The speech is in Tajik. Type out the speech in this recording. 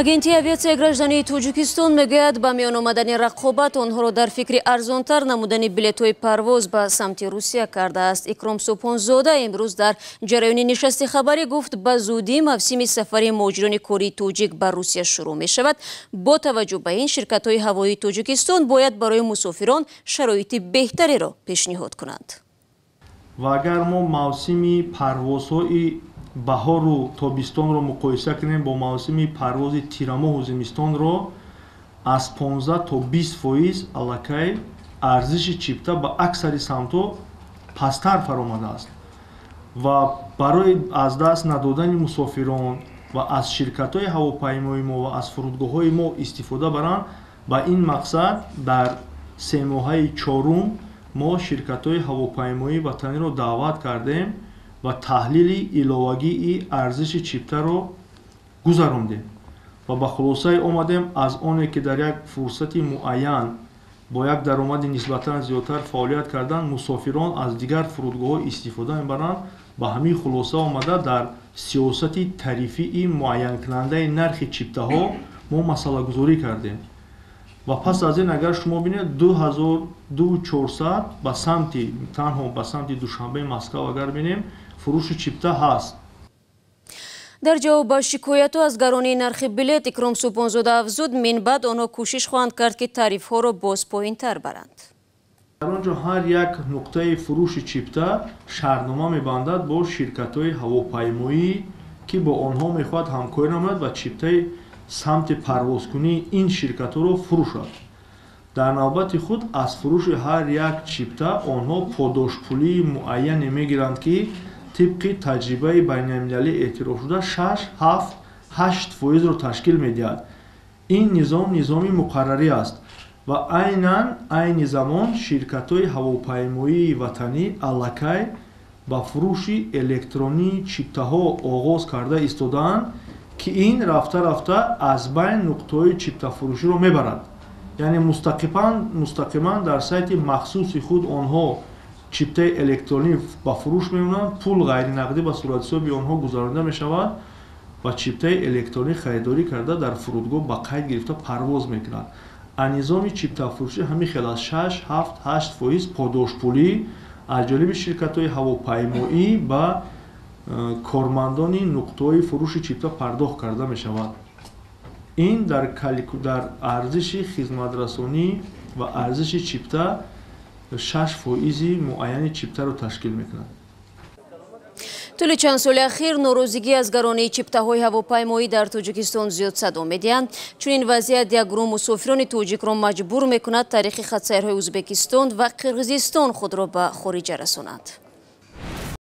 Агентия авиация граждани Тоҷикистон мегӯяд ба миён омадани рақобат онҳоро дар фикри арзонтар намудани билетҳои парвоз ба самти Русия кардааст. Икром Субҳонзода имрӯз дар ҷараёни нишасти хабарӣ гуфт, ба зудӣ мавсими сафари муҳоҷирони кории тоҷик ба Русия шурӯъ мешавад. Бо таваҷҷӯҳ ба ин, ширкатҳои ҳавоии Тоҷикистон бояд барои мусофирон шароити беҳтареро пешниҳод кунанд. ва агар мо мавсими парвозҳои баҳору тобистонро муқоиса кунем бо мавсими парвози тирамоҳу зимистонро аз 15 то 20% аллакай арзиши чипта ба аксари самтҳо пасттар фаромадааст ва барои аз даст надодани мусофирон ва аз ширкатҳои ҳавопаймои мо ва аз фурудгоҳҳои мо истифода баранд, ба ин мақсад дар 3 моҳаи чорум мо ширкатҳои ҳавопаймоии ватаниро даъват кардем ва таҳлили иловагии арзиши чиптаро гузарондем ва ба хулосае омадем аз оне ки дар як фурсати муайян бо як даромади нисбатан зиёдтар фаъолият кардан мусофирон аз дигар фурудгоҳҳо истифода мебаранд. Ба ҳамин хулоса омада дар сиёсати тарифии муайянкунандаи нархи чиптаҳо мо масъалагузорӣ кардем ва пас аз ин агар шумо бинед 2400 ба самти танҳо ба самти Душанбеи Москав агар бинем фурӯши чипта ҳаст. дар ҷавоб ба шикоятҳо аз гаронии нархи билет, Икром Субҳонзода афзуд, минбаъд онҳо кӯшиш хоҳанд кард ки тарифҳоро боз поинтар баранд. дар он ҷо ҳар як нуқтаи фурӯши чипта шартнома мебандад бо ширкатҳои ҳавопаймоӣ ки бо онҳо мехоҳад ҳамкорӣ намояд ва чиптаи самти парвозкунии ин ширкатҳоро фурӯшад. дар навбати худ аз фурӯши ҳар як чипта онҳо подошпулии муайяне мегиранд ки тибқи таҷрибаи байналмилалӣ эътирофшуда 6-7-8% ташкил медиҳад. ин низом низоми муқаррарӣ аст ва айнан айни замон ширкатҳои ҳавопаймоии ватанӣ аллакай ба фурӯши электронии чиптаҳо оғоз карда истодаанд ки ин рафта рафта аз байн нуқтаҳои чиптафурӯширо мебарад. яъне мустақиман дар сайти махсуси худ онҳо чиптаи электронӣ ба фурӯш мемонанд, пул ғайринақдӣ ба суратҳисоби онҳо гузаронида мешавад ва чиптаи электронӣ харидорӣ карда дар фурудгоҳ ба қайд гирифта парвоз мекунад. низоми чиптафурӯшӣ ҳамин хел аз 6-7-8% подошпулӣ аз ҷониби ширкатҳои ҳавопаймоӣ ба кормандони нуқтаҳои фурӯши чипта пардохт карда мешавад. ин дар арзиши хизматрасонӣ ва арзиши чипта 6% муайяни чиптаро ташкил мекунад. тӯли чанд соли ахир норозигӣ аз гаронии чиптаҳои ҳавопаймоӣ дар Тоҷикистон зиёд садо медиҳанд. Чунин вазъият як гурӯҳ мусофирони тоҷикро маҷбур мекунад тариқи хатсайрҳои Узбекистон ва Қирғизистон худро ба хориҷа расонанд.